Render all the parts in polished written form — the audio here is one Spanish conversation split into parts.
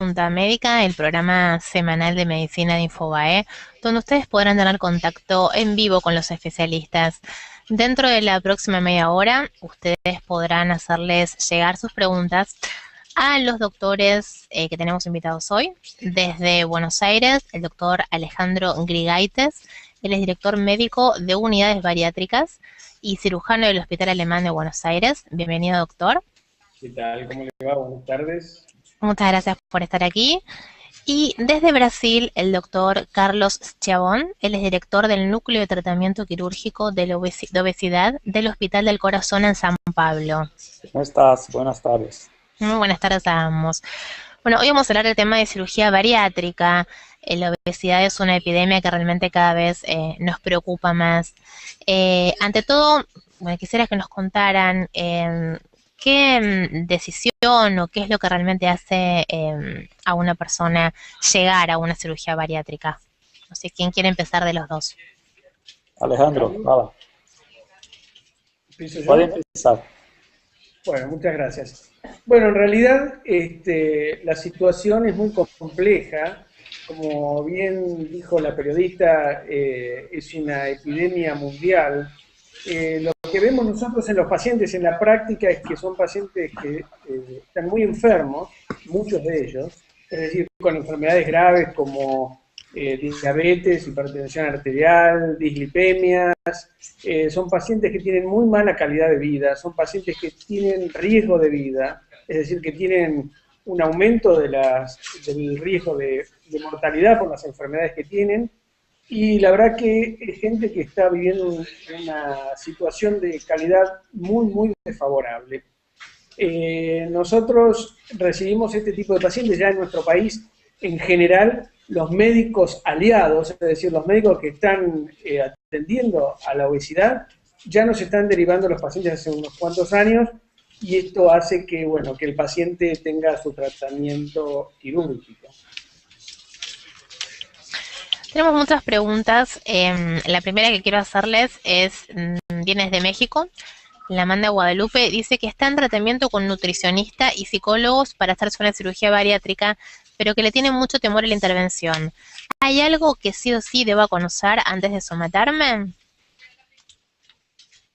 Consulta Médica, el programa semanal de medicina de Infobae, donde ustedes podrán tener contacto en vivo con los especialistas. Dentro de la próxima media hora, ustedes podrán hacerles llegar sus preguntas a los doctores que tenemos invitados hoy. Desde Buenos Aires, el doctor Alejandro Grigaites, él es director médico de unidades bariátricas y cirujano del Hospital Alemán de Buenos Aires. Bienvenido, doctor. ¿Qué tal? ¿Cómo le va? Buenas tardes. Muchas gracias por estar aquí. Y desde Brasil, el doctor Carlos Schiavon, él es director del Núcleo de Tratamiento Quirúrgico de Obesidad del Hospital del Corazón en San Pablo. ¿Cómo estás? Buenas tardes. Muy buenas tardes a ambos. Bueno, hoy vamos a hablar del tema de cirugía bariátrica. La obesidad es una epidemia que realmente cada vez nos preocupa más. Ante todo, bueno, quisiera que nos contaran qué decisión o qué es lo que realmente hace a una persona llegar a una cirugía bariátrica. No sé, ¿quién quiere empezar de los dos? Alejandro, nada. ¿Empiezo yo? Puede empezar. Bueno, muchas gracias. Bueno, en realidad la situación es muy compleja. Como bien dijo la periodista, es una epidemia mundial. Lo que vemos nosotros en los pacientes en la práctica es que son pacientes que están muy enfermos, muchos de ellos, es decir, con enfermedades graves como diabetes, hipertensión arterial, dislipemias. Son pacientes que tienen muy mala calidad de vida, son pacientes que tienen riesgo de vida, es decir, que tienen un aumento del riesgo de mortalidad por las enfermedades que tienen. Y la verdad que es gente que está viviendo una situación de calidad muy, muy desfavorable. Nosotros recibimos este tipo de pacientes ya en nuestro país. En general, los médicos aliados, es decir, los médicos que están atendiendo a la obesidad, ya nos están derivando los pacientes hace unos cuantos años, y esto hace que, bueno, que el paciente tenga su tratamiento quirúrgico. Tenemos muchas preguntas. La primera que quiero hacerles viene desde México. La Amanda Guadalupe dice que está en tratamiento con nutricionista y psicólogos para hacerse una cirugía bariátrica, pero que le tiene mucho temor a la intervención. ¿Hay algo que sí o sí deba conocer antes de someterme?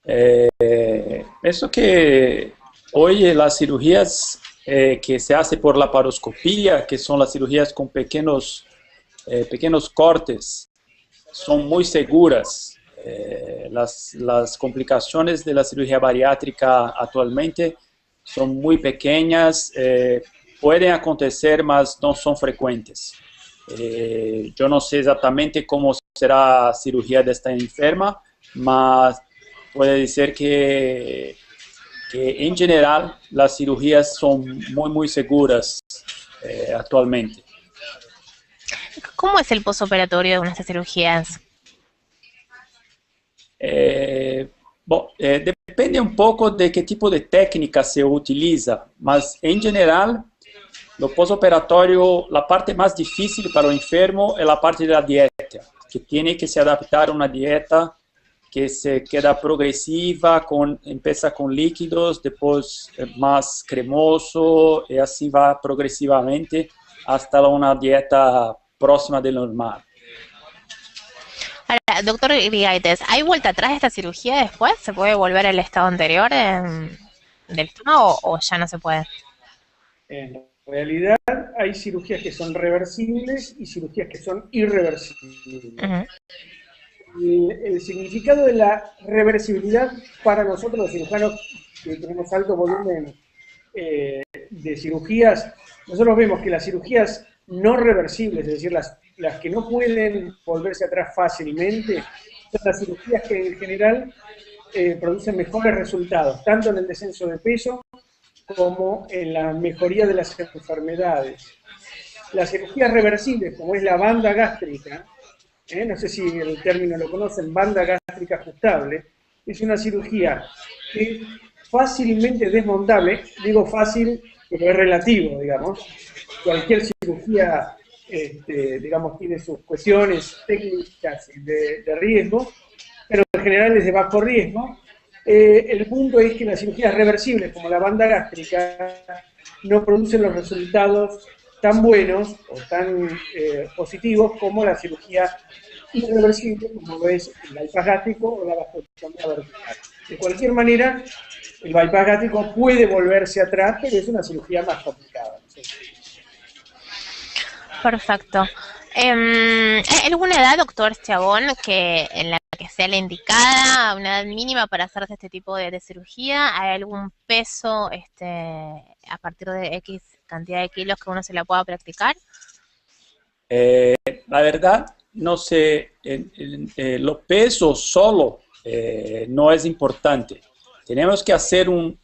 Eso que hoy las cirugías que se hace por laparoscopía, que son las cirugías con pequeños cortes, son muy seguras. Las complicaciones de la cirugía bariátrica actualmente son muy pequeñas, pueden acontecer, mas no son frecuentes. Yo no sé exactamente cómo será la cirugía de esta enferma, mas puede decir que en general las cirugías son muy, muy seguras actualmente. ¿Cómo es el posoperatorio de una de estas cirugías? Depende un poco de qué tipo de técnica se utiliza, mas en general, lo posoperatorio, la parte más difícil para el enfermo es la parte de la dieta, que tiene que se adaptar a una dieta que se queda progresiva, empieza con líquidos, después más cremoso, y así va progresivamente hasta una dieta próxima del normal. Ahora, doctor Grigaites, ¿hay vuelta atrás de esta cirugía después? ¿Se puede volver al estado anterior del estómago o ya no se puede? En realidad hay cirugías que son reversibles y cirugías que son irreversibles. El significado de la reversibilidad para nosotros los cirujanos que tenemos alto volumen de cirugías, nosotros vemos que las cirugías no reversibles, es decir, las que no pueden volverse atrás fácilmente, son las cirugías que en general producen mejores resultados, tanto en el descenso de peso como en la mejoría de las enfermedades. Las cirugías reversibles, como es la banda gástrica, no sé si el término lo conocen, banda gástrica ajustable, es una cirugía que es fácilmente desmontable, digo fácil, pero es relativo, digamos. Cualquier cirugía, digamos, tiene sus cuestiones técnicas de riesgo, pero en general es de bajo riesgo. El punto es que las cirugías reversibles, como la banda gástrica, no producen los resultados tan buenos o tan positivos como la cirugía irreversible, como es el bypass gástrico o la gastrostomía vertical. De cualquier manera, el bypass gástrico puede volverse atrás, pero es una cirugía más complicada. ¿Sí? Perfecto. ¿Hay alguna edad, doctor Chabón, en la que sea la indicada, una edad mínima para hacerse este tipo de cirugía? ¿Hay algún peso a partir de X cantidad de kilos que uno se la pueda practicar? La verdad, no sé, los pesos solo no es importante. Tenemos que hacer un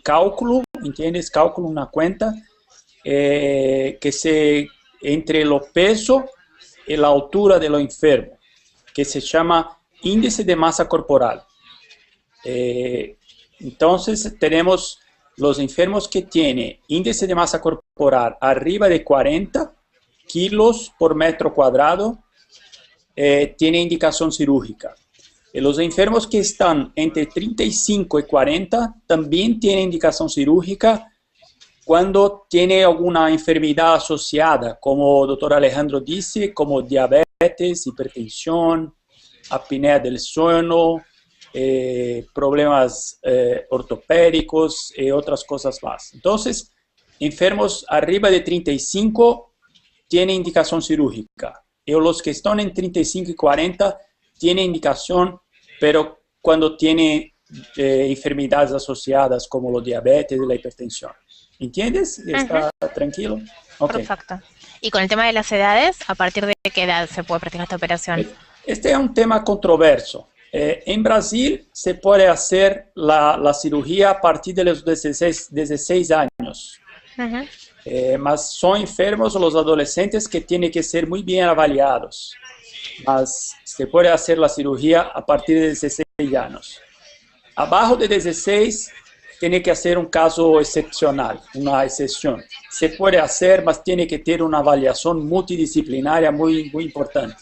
cálculo, ¿entiendes? Cálculo, una cuenta, que se entre los pesos y la altura de lo enfermo, que se llama índice de masa corporal. Entonces, tenemos los enfermos que tienen índice de masa corporal arriba de 40 kilos por metro cuadrado, tiene indicación cirúrgica. Y los enfermos que están entre 35 y 40 también tienen indicación cirúrgica cuando tiene alguna enfermedad asociada, como el doctor Alejandro dice, como diabetes, hipertensión, apnea del sueño, problemas ortopédicos y otras cosas más. Entonces, enfermos arriba de 35 tiene indicación cirúrgica, y los que están en 35 y 40 tienen indicación, pero cuando tiene enfermedades asociadas como la diabetes y la hipertensión. ¿Entiendes? ¿Está tranquilo? Okay. Perfecto. Y con el tema de las edades, ¿a partir de qué edad se puede practicar esta operación? Este es un tema controverso. En Brasil se puede hacer la cirugía a partir de los 16 años. Mas son enfermos los adolescentes que tienen que ser muy bien avaliados. Mas se puede hacer la cirugía a partir de 16 años. Abajo de 16 tiene que hacer un caso excepcional, una excepción. Se puede hacer, mas tiene que tener una avaliación multidisciplinaria muy importante.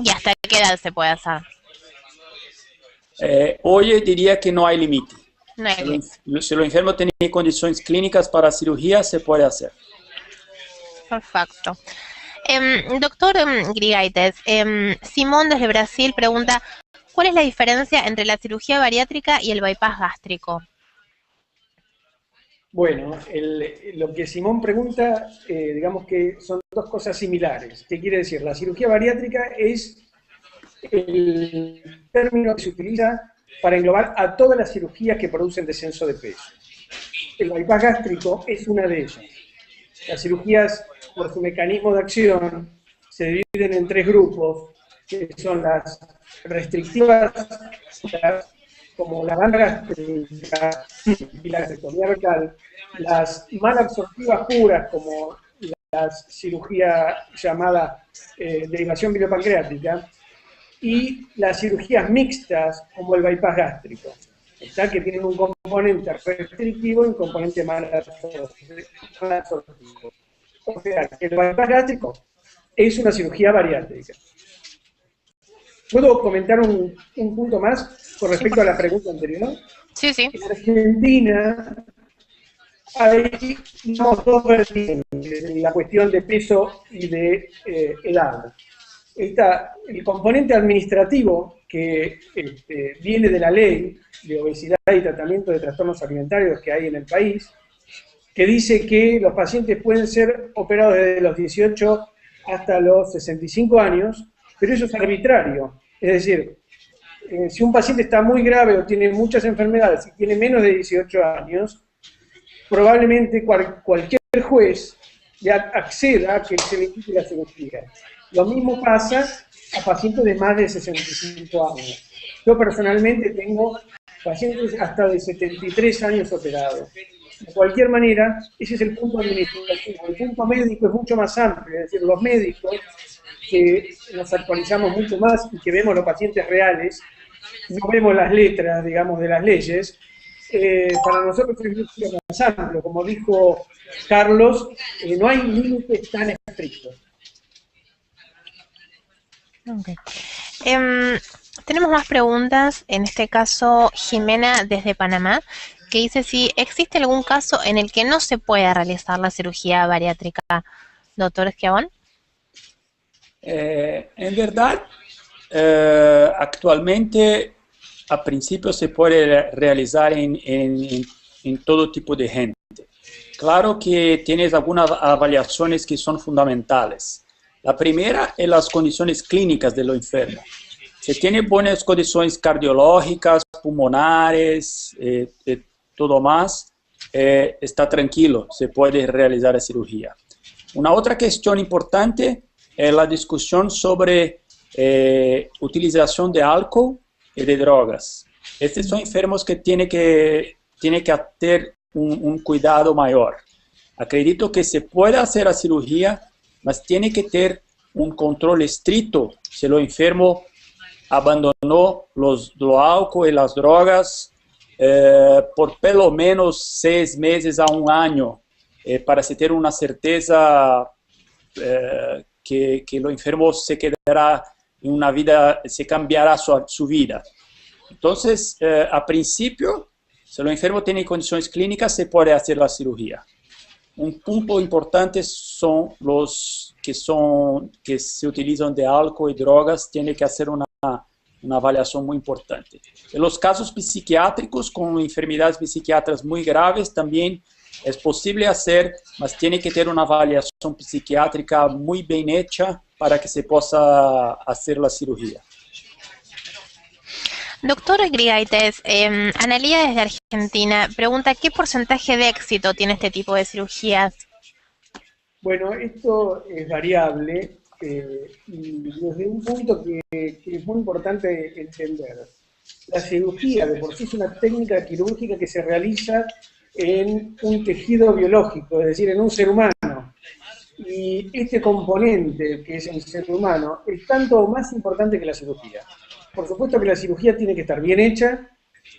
¿Y hasta qué edad se puede hacer? Hoy diría que no hay límite. No hay límite. Si el enfermo tiene condiciones clínicas para cirugía, se puede hacer. Perfecto. Doctor Grigaites, Simón desde Brasil pregunta, ¿cuál es la diferencia entre la cirugía bariátrica y el bypass gástrico? Bueno, lo que Simón pregunta, digamos que son dos cosas similares. ¿Qué quiere decir? La cirugía bariátrica es el término que se utiliza para englobar a todas las cirugías que producen descenso de peso. El bypass gástrico es una de ellas. Las cirugías, por su mecanismo de acción, se dividen en tres grupos, que son las restrictivas, como la banda gástrica y la gastrectomía rectal, las malabsortivas puras, como la cirugía llamada derivación biliopancreática, y las cirugías mixtas, como el bypass gástrico, que tienen un componente restrictivo y un componente malabsortivo. O sea, el bypass gástrico es una cirugía bariátrica. ¿Puedo comentar un punto más con respecto a la pregunta anterior? Sí, sí. En Argentina hay dos vertientes, la cuestión de peso y de edad. Está el componente administrativo que viene de la ley de obesidad y tratamiento de trastornos alimentarios que hay en el país, que dice que los pacientes pueden ser operados desde los 18 hasta los 65 años, pero eso es arbitrario. Es decir, si un paciente está muy grave o tiene muchas enfermedades y tiene menos de 18 años, probablemente cualquier juez ya acceda a que se le quite la cirugía. Lo mismo pasa a pacientes de más de 65 años. Yo personalmente tengo pacientes hasta de 73 años operados. De cualquier manera, ese es el punto administrativo. El punto médico es mucho más amplio, es decir, los médicos que nos actualizamos mucho más y que vemos los pacientes reales, no vemos las letras, digamos, de las leyes, para nosotros es mucho más amplio. Como dijo Carlos, no hay límites tan estrictos. Okay. Tenemos más preguntas, en este caso Jimena desde Panamá. que dice si existe algún caso en el que no se pueda realizar la cirugía bariátrica, doctor Schiavone. En verdad, actualmente a principio se puede realizar en todo tipo de gente. Claro que tienes algunas avaliaciones que son fundamentales. La primera es las condiciones clínicas de lo enfermo. Si tiene buenas condiciones cardiológicas, pulmonares, todo más, está tranquilo, se puede realizar la cirugía. Una otra cuestión importante es la discusión sobre utilización de alcohol y de drogas. Estos son enfermos que tienen que tener un cuidado mayor. Acredito que se puede hacer la cirugía, mas tiene que tener un control estricto si el enfermo abandonó los alcohol y las drogas por pelo menos 6 meses a 1 año, para se tener una certeza que el enfermo se quedará en una vida, se cambiará su vida. Entonces, a principio, si el enfermo tiene condiciones clínicas, se puede hacer la cirugía. Un punto importante son los que se utilizan de alcohol y drogas, tiene que hacer una avaliación muy importante. En los casos psiquiátricos, con enfermedades psiquiátricas muy graves, también es posible hacer, mas tiene que tener una avaliación psiquiátrica muy bien hecha para que se pueda hacer la cirugía. Doctor Grigaites, Analía desde Argentina pregunta ¿qué porcentaje de éxito tiene este tipo de cirugías? Bueno, esto es variable y desde un punto que es muy importante entender. La cirugía de por sí es una técnica quirúrgica que se realiza en un tejido biológico, es decir, en un ser humano. Y este componente, que es el ser humano, es tanto más importante que la cirugía. Por supuesto que la cirugía tiene que estar bien hecha,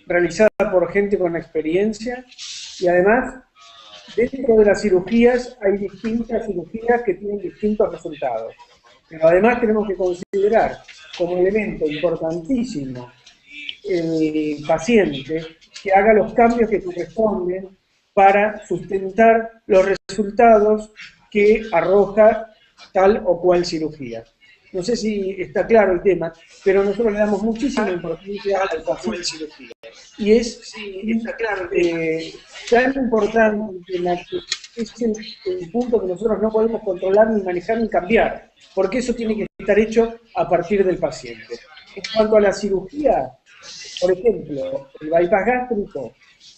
realizada por gente con experiencia, y además, dentro de las cirugías hay distintas cirugías que tienen distintos resultados. Pero además tenemos que considerar como elemento importantísimo el paciente que haga los cambios que corresponden para sustentar los resultados que arroja tal o cual cirugía. No sé si está claro el tema, pero nosotros le damos muchísima importancia al paciente de cirugía. Y es tan importante que es el punto que nosotros no podemos controlar, ni manejar, ni cambiar, porque eso tiene que estar hecho a partir del paciente. En cuanto a la cirugía, por ejemplo, el bypass gástrico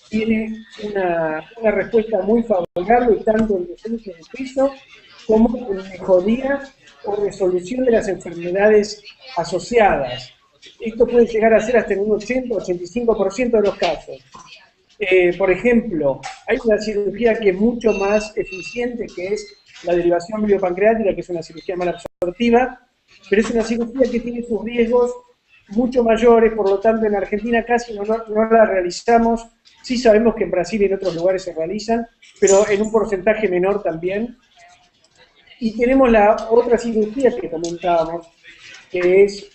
tiene una respuesta muy favorable tanto en descenso de peso como en mejoría o resolución de las enfermedades asociadas. Esto puede llegar a ser hasta en un 80-85% de los casos. Por ejemplo, hay una cirugía que es mucho más eficiente, que es la derivación biopancreática, que es una cirugía malabsortiva, pero es una cirugía que tiene sus riesgos mucho mayores, por lo tanto en Argentina casi no la realizamos. Sí sabemos que en Brasil y en otros lugares se realizan, pero en un porcentaje menor también. Y tenemos la otra cirugía que comentábamos, que es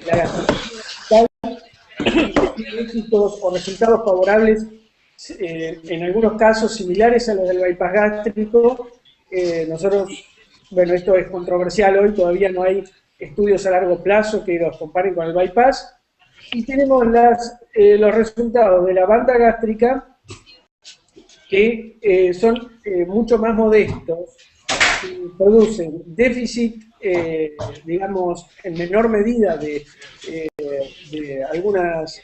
la gastroscopia, que tiene éxitos o resultados favorables, en algunos casos similares a los del bypass gástrico. Nosotros, bueno, esto es controversial hoy, todavía no hay estudios a largo plazo que los comparen con el bypass. Y tenemos los resultados de la banda gástrica, que son mucho más modestos, producen déficit, digamos, en menor medida de algunas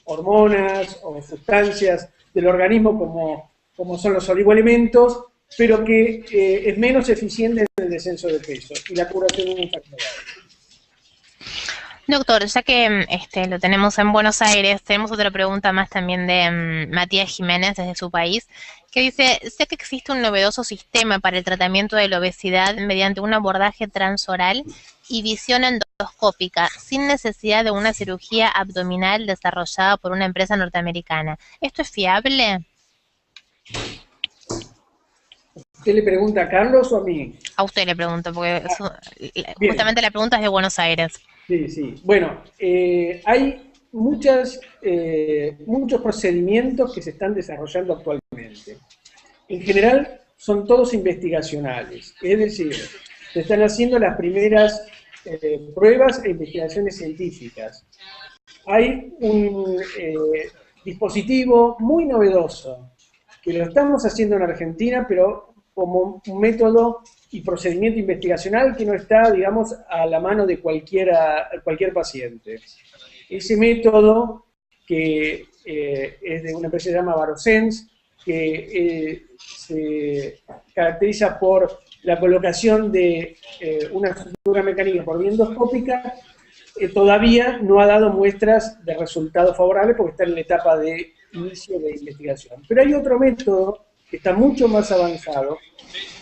hormonas o sustancias del organismo como son los oligoelementos, pero que es menos eficiente en el descenso de peso y la curación de una enfermedad. Doctor, ya que lo tenemos en Buenos Aires, tenemos otra pregunta más también de Matías Jiménez desde su país, que dice, sé que existe un novedoso sistema para el tratamiento de la obesidad mediante un abordaje transoral y visión endoscópica, sin necesidad de una cirugía abdominal desarrollada por una empresa norteamericana. ¿Esto es fiable? ¿Usted le pregunta a Carlos o a mí? A usted le pregunto, porque justamente la pregunta es de Buenos Aires. Sí, sí. Bueno, hay muchos procedimientos que se están desarrollando actualmente. En general, son todos investigacionales, es decir, se están haciendo las primeras pruebas e investigaciones científicas. Hay un dispositivo muy novedoso, que lo estamos haciendo en Argentina, pero como un método y procedimiento investigacional que no está, digamos, a la mano de cualquier paciente. Ese método, que es de una empresa que se llama Barosense, que se caracteriza por la colocación de una estructura mecánica por vía endoscópica, todavía no ha dado muestras de resultados favorables porque está en la etapa de inicio de investigación. Pero hay otro método que está mucho más avanzado,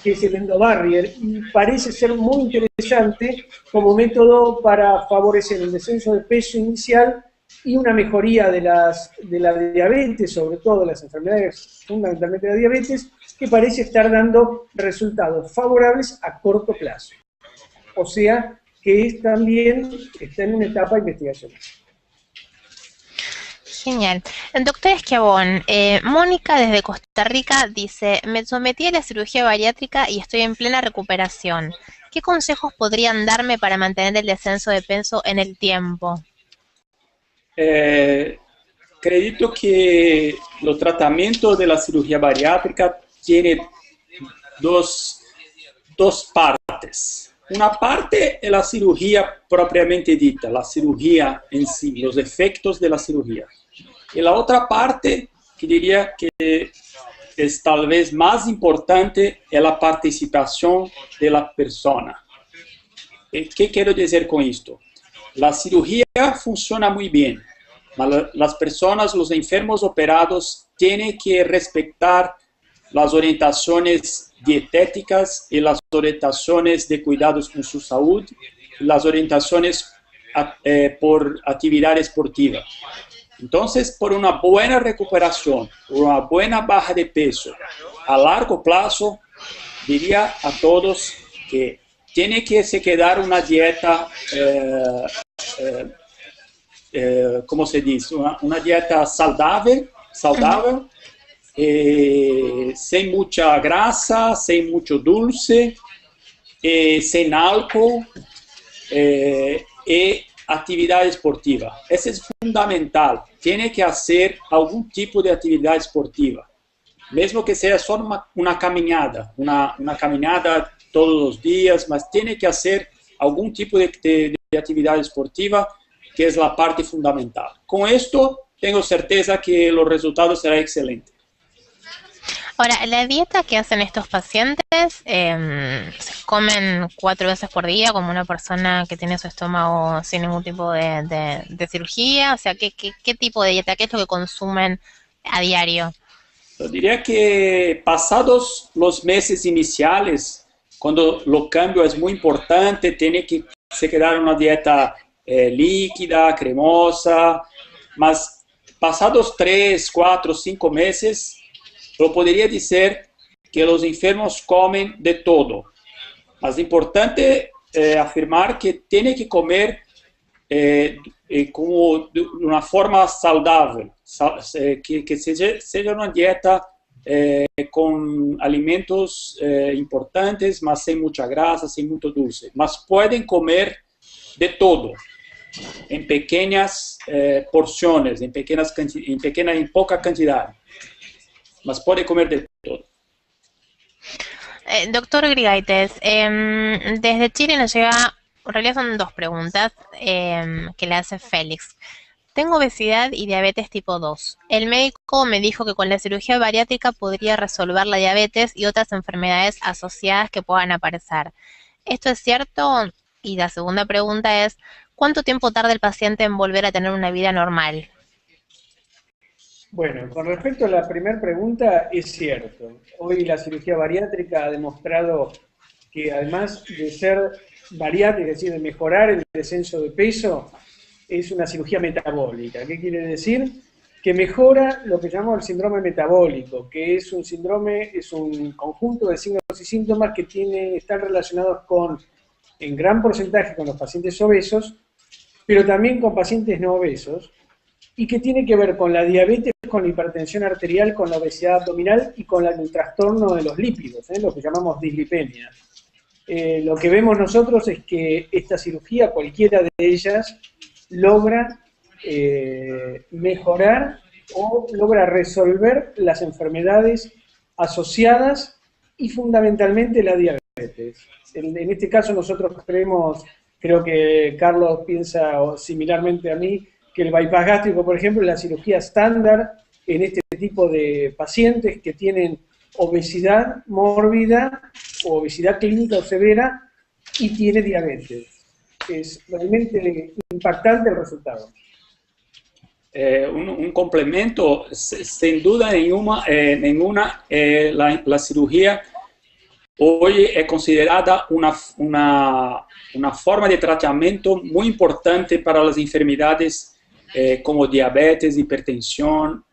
que es el endobarrier, y parece ser muy interesante como método para favorecer el descenso de peso inicial y una mejoría de la diabetes, sobre todo de las enfermedades, fundamentalmente la diabetes, que parece estar dando resultados favorables a corto plazo. O sea, que también está en una etapa de investigación. Genial. Doctor Schiavone, Mónica desde Costa Rica dice, me sometí a la cirugía bariátrica y estoy en plena recuperación. ¿Qué consejos podrían darme para mantener el descenso de peso en el tiempo? Acredito que el tratamiento de la cirugía bariátrica tiene dos partes. Una parte es la cirugía propiamente dita, la cirugía en sí, los efectos de la cirugía. Y la otra parte, que diría que es tal vez más importante, es la participación de la persona. ¿Qué quiero decir con esto? La cirugía funciona muy bien. Las personas, los enfermos operados, tienen que respetar las orientaciones dietéticas y las orientaciones de cuidados con su salud, las orientaciones por actividad esportiva. Entonces, por una buena recuperación, por una buena baja de peso, a largo plazo, diría a todos que tiene que se quedar una dieta, ¿cómo se dice? Una dieta saludable, sin mucha grasa, sin mucho dulce, sin alcohol y actividad esportiva. Eso es fundamental. Tiene que hacer algún tipo de actividad esportiva. Mesmo que sea solo una caminada, una caminada todos los días, mas tiene que hacer algún tipo de actividad esportiva, que es la parte fundamental. Con esto, tengo certeza que los resultados serán excelentes. Ahora, la dieta que hacen estos pacientes, comen 4 veces por día como una persona que tiene su estómago sin ningún tipo de cirugía. O sea, ¿qué tipo de dieta? ¿Qué es lo que consumen a diario? Yo diría que pasados los meses iniciales, cuando el cambio es muy importante, tiene que se quedar una dieta líquida, cremosa, mas pasados 3, 4, 5 meses, yo podría decir que los enfermos comen de todo. Mas es importante afirmar que tiene que comer como de una forma saludable, que sea una dieta con alimentos importantes, mas sin mucha grasa, sin mucho dulce. Mas pueden comer de todo, en pequeñas porciones, en poca cantidad. Mas puede comer de todo. Doctor Grigaites, desde Chile nos llega, en realidad son 2 preguntas que le hace Félix. Tengo obesidad y diabetes tipo 2. El médico me dijo que con la cirugía bariátrica podría resolver la diabetes y otras enfermedades asociadas que puedan aparecer. ¿Esto es cierto? Y la segunda pregunta es, ¿cuánto tiempo tarda el paciente en volver a tener una vida normal? Bueno, con respecto a la primera pregunta, es cierto. Hoy la cirugía bariátrica ha demostrado que además de ser bariátrica, es decir, de mejorar el descenso de peso, es una cirugía metabólica. ¿Qué quiere decir? Que mejora lo que llamamos el síndrome metabólico, que es un síndrome, es un conjunto de signos y síntomas que están relacionados en gran porcentaje con los pacientes obesos, pero también con pacientes no obesos, y que tiene que ver con la diabetes, con la hipertensión arterial, con la obesidad abdominal y con el trastorno de los lípidos, lo que llamamos dislipemia. Lo que vemos nosotros es que esta cirugía, cualquiera de ellas, logra mejorar o logra resolver las enfermedades asociadas y fundamentalmente la diabetes. En este caso nosotros creemos, creo que Carlos piensa similarmente a mí, que el bypass gástrico, por ejemplo, es la cirugía estándar en este tipo de pacientes que tienen obesidad mórbida o obesidad clínica o severa y tiene diabetes. Es realmente impactante el resultado. Un complemento, sin duda ninguna, la cirugía hoy es considerada una forma de tratamiento muy importante para las enfermedades como diabetes, hipertensión,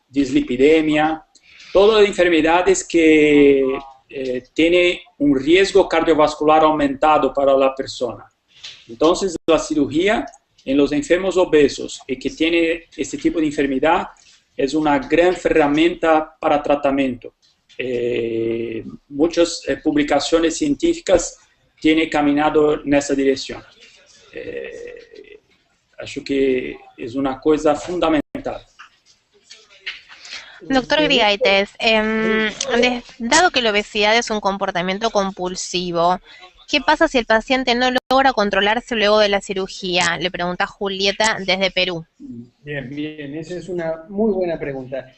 dislipidemia, todas enfermedades que tienen un riesgo cardiovascular aumentado para la persona. Entonces, la cirugía en los enfermos obesos y que tiene este tipo de enfermedad es una gran herramienta para tratamiento. Muchas publicaciones científicas tienen caminado en esa dirección. Acho que es una cosa fundamental. Doctor Grigaites, dado que la obesidad es un comportamiento compulsivo, ¿qué pasa si el paciente no logra controlarse luego de la cirugía? Le pregunta Julieta desde Perú. Bien, bien, esa es una muy buena pregunta.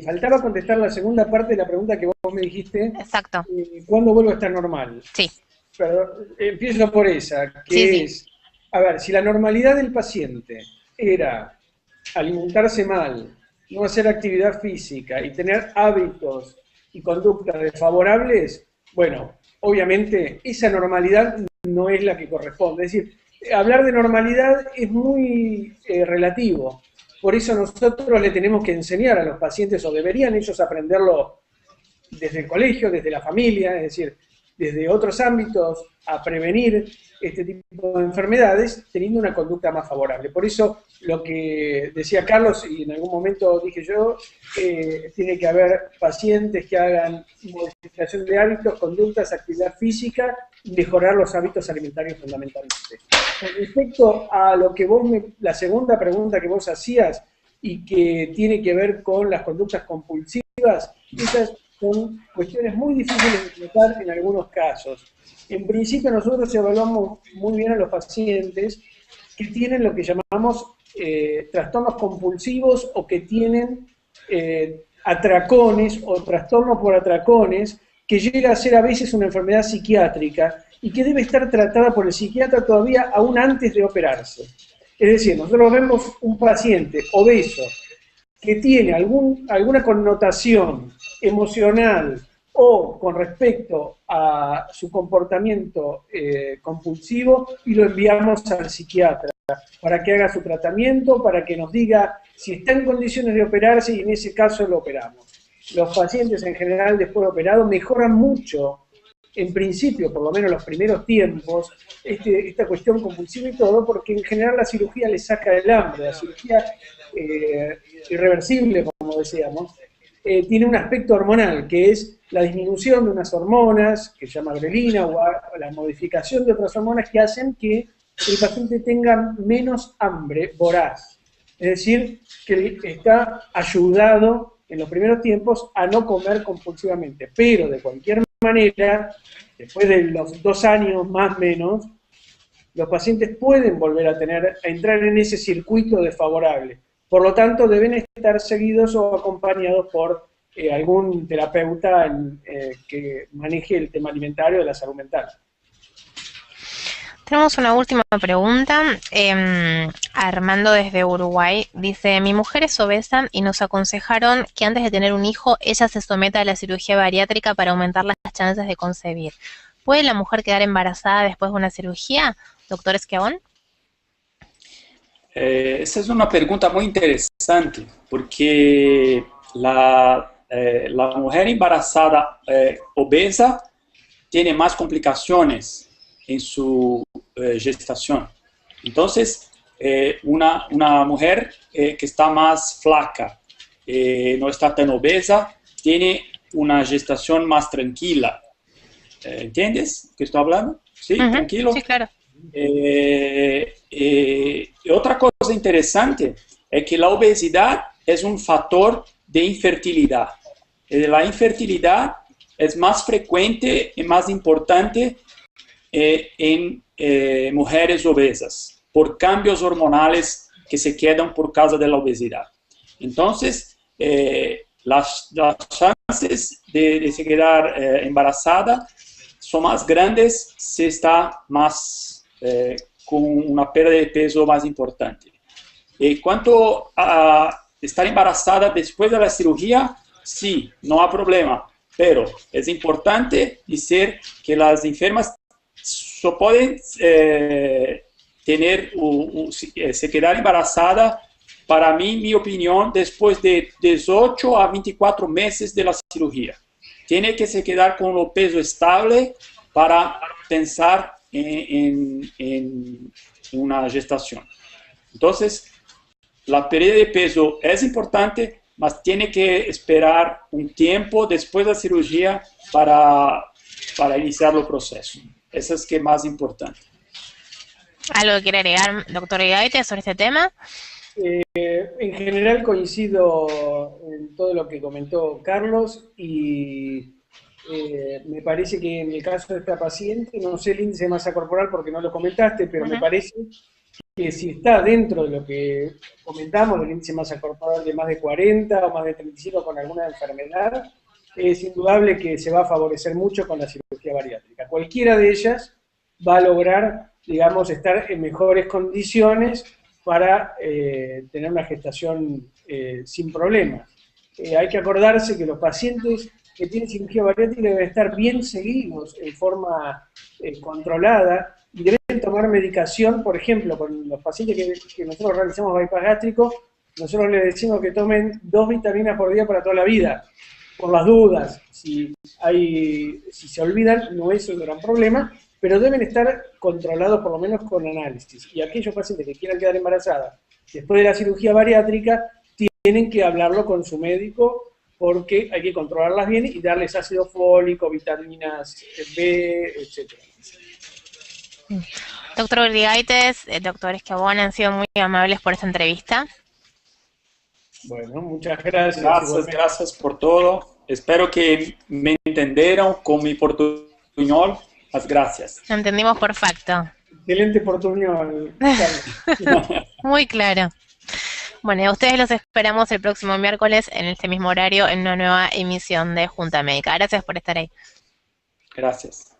Faltaba contestar la segunda parte de la pregunta que vos me dijiste. Exacto. ¿Cuándo vuelvo a estar normal? Sí. Pero empiezo por esa, que es, a ver, si la normalidad del paciente era alimentarse mal, no hacer actividad física y tener hábitos y conductas desfavorables, bueno, obviamente esa normalidad no es la que corresponde. Es decir, hablar de normalidad es muy relativo. Por eso nosotros le tenemos que enseñar a los pacientes, o deberían ellos aprenderlo desde el colegio, desde la familia, es decir, desde otros ámbitos, a prevenir este tipo de enfermedades, teniendo una conducta más favorable. Por eso, lo que decía Carlos, y en algún momento dije yo, tiene que haber pacientes que hagan modificación de hábitos, conductas, actividad física, y mejorar los hábitos alimentarios fundamentalmente. Con respecto a lo que la segunda pregunta que vos hacías, y que tiene que ver con las conductas compulsivas, esas son cuestiones muy difíciles de tratar en algunos casos. En principio nosotros evaluamos muy bien a los pacientes que tienen lo que llamamos trastornos compulsivos o que tienen atracones o trastornos por atracones, que llega a ser a veces una enfermedad psiquiátrica y que debe estar tratada por el psiquiatra todavía aún antes de operarse. Es decir, nosotros vemos un paciente obeso que tiene alguna connotación emocional o con respecto a su comportamiento compulsivo y lo enviamos al psiquiatra para que haga su tratamiento, para que nos diga si está en condiciones de operarse y en ese caso lo operamos. Los pacientes en general después de operado mejoran mucho, en principio, por lo menos los primeros tiempos, esta cuestión compulsiva y todo, porque en general la cirugía le saca el hambre, la cirugía irreversible, como decíamos, tiene un aspecto hormonal, que es la disminución de unas hormonas, que se llama grelina, o la modificación de otras hormonas que hacen que el paciente tenga menos hambre voraz. Es decir, que está ayudado en los primeros tiempos a no comer compulsivamente. Pero de cualquier manera, después de los 2 años más o menos, los pacientes pueden volver a entrar en ese circuito desfavorable. Por lo tanto, deben estar seguidos o acompañados por algún terapeuta que maneje el tema alimentario de la salud mental. Tenemos una última pregunta. Armando desde Uruguay dice: mi mujer es obesa y nos aconsejaron que antes de tener un hijo ella se someta a la cirugía bariátrica para aumentar las chances de concebir. ¿Puede la mujer quedar embarazada después de una cirugía, doctor Schiavone? Esa es una pregunta muy interesante, porque la mujer embarazada obesa tiene más complicaciones en su gestación. Entonces, una mujer que está más flaca, no está tan obesa, tiene una gestación más tranquila. ¿Entiendes qué estoy hablando? ¿Sí? ¿Tranquilo? Sí, claro. Otra cosa interesante es que la obesidad es un factor de infertilidad. La infertilidad es más frecuente y más importante en mujeres obesas por cambios hormonales que se quedan por causa de la obesidad. Entonces, las chances de se quedar embarazada son más grandes si está más con una pérdida de peso más importante. Cuanto a estar embarazada después de la cirugía, sí, no hay problema, pero es importante decir que las enfermas solo pueden se quedar embarazada, para mí, mi opinión, después de 18 a 24 meses de la cirugía. Tiene que se quedar con el peso estable para pensar en una gestación. Entonces, la pérdida de peso es importante, mas tiene que esperar un tiempo después de la cirugía para iniciar el proceso. Eso es que más importante. ¿Algo que quiere agregar, doctor Igaite, sobre este tema? En general coincido en todo lo que comentó Carlos y me parece que en el caso de esta paciente, no sé el índice de masa corporal porque no lo comentaste, pero me parece que si está dentro de lo que comentamos, del índice de masa corporal de más de 40 o más de 35 con alguna enfermedad, es indudable que se va a favorecer mucho con la cirugía bariátrica. Cualquiera de ellas va a lograr, digamos, estar en mejores condiciones para tener una gestación sin problemas. Hay que acordarse que los pacientes que tienen cirugía bariátrica deben estar bien seguidos en forma controlada y deben tomar medicación, por ejemplo, con los pacientes que nosotros realizamos bypass gástrico, nosotros les decimos que tomen 2 vitaminas por día para toda la vida, por las dudas. Si se olvidan, no es un gran problema, pero deben estar controlados por lo menos con análisis. Y aquellos pacientes que quieran quedar embarazadas después de la cirugía bariátrica tienen que hablarlo con su médico porque hay que controlarlas bien y darles ácido fólico, vitaminas B, etc. Doctor Urdigaites, doctor Escabón, han sido muy amables por esta entrevista. Bueno, muchas gracias. Gracias por todo. Espero que me entendieron con mi portuñol. Muchas gracias. Lo entendimos perfecto. Excelente portuñol, Carlos. Muy claro. Bueno, y a ustedes los esperamos el próximo miércoles en este mismo horario en una nueva emisión de Junta Médica. Gracias por estar ahí. Gracias.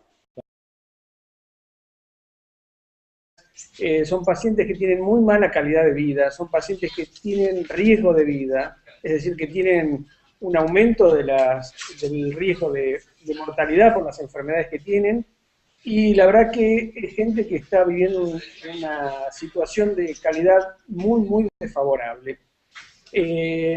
Son pacientes que tienen muy mala calidad de vida, son pacientes que tienen riesgo de vida, es decir, que tienen un aumento del riesgo de mortalidad por las enfermedades que tienen, y la verdad que es gente que está viviendo una situación de calidad muy, muy desfavorable.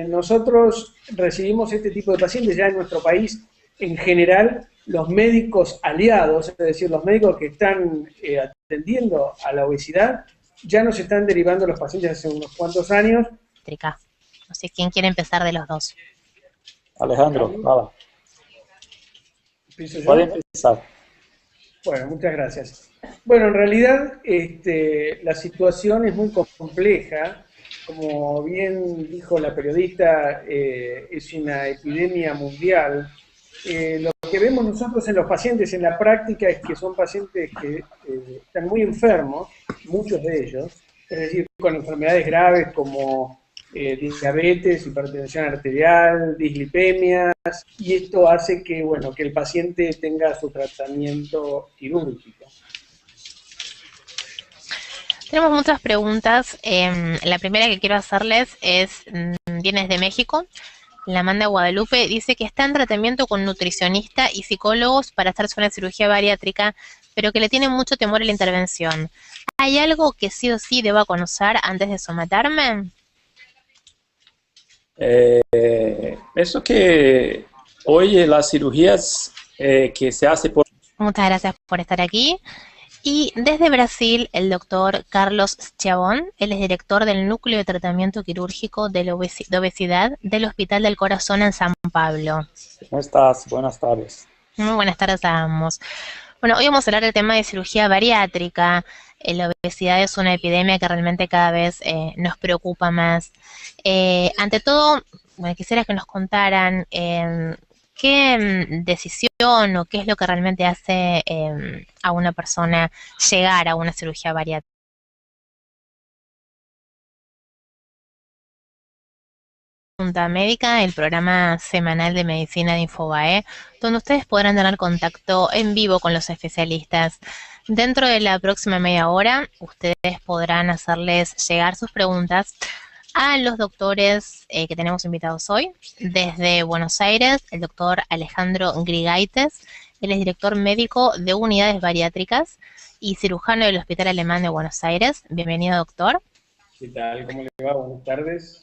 Nosotros recibimos este tipo de pacientes ya en nuestro país. En general, los médicos aliados, es decir, los médicos que están atendiendo a la obesidad, ya nos están derivando los pacientes hace unos cuantos años. No sé quién quiere empezar de los dos. Alejandro, nada. Puede empezar. Bueno, muchas gracias. Bueno, en realidad la situación es muy compleja. Como bien dijo la periodista, es una epidemia mundial. Lo que vemos nosotros en los pacientes en la práctica es que son pacientes que están muy enfermos, muchos de ellos, es decir, con enfermedades graves como diabetes, hipertensión arterial, dislipemias, y esto hace que, bueno, que el paciente tenga su tratamiento quirúrgico. Tenemos muchas preguntas. La primera que quiero hacerles viene de México. La manda Guadalupe, dice que está en tratamiento con nutricionista y psicólogos para hacerse una cirugía bariátrica, pero que le tiene mucho temor a la intervención. ¿Hay algo que sí o sí deba conocer antes de someterme? Eso que hoy las cirugías que se hace por... Muchas gracias por estar aquí. Y desde Brasil, el doctor Carlos Schiavon, él es director del Núcleo de Tratamiento Quirúrgico de de Obesidad del Hospital del Corazón en San Pablo. ¿Cómo estás? Buenas tardes. Muy buenas tardes a ambos. Bueno, hoy vamos a hablar del tema de cirugía bariátrica. La obesidad es una epidemia que realmente cada vez nos preocupa más. Ante todo, bueno, quisiera que nos contaran qué decisión o qué es lo que realmente hace a una persona llegar a una cirugía bariátrica. Junta Médica, el programa semanal de medicina de Infobae, donde ustedes podrán tener contacto en vivo con los especialistas. Dentro de la próxima media hora, ustedes podrán hacerles llegar sus preguntas a los doctores que tenemos invitados hoy. Desde Buenos Aires, el doctor Alejandro Grigaites, él es director médico de unidades bariátricas y cirujano del Hospital Alemán de Buenos Aires. Bienvenido, doctor. ¿Qué tal? ¿Cómo le va? Buenas tardes.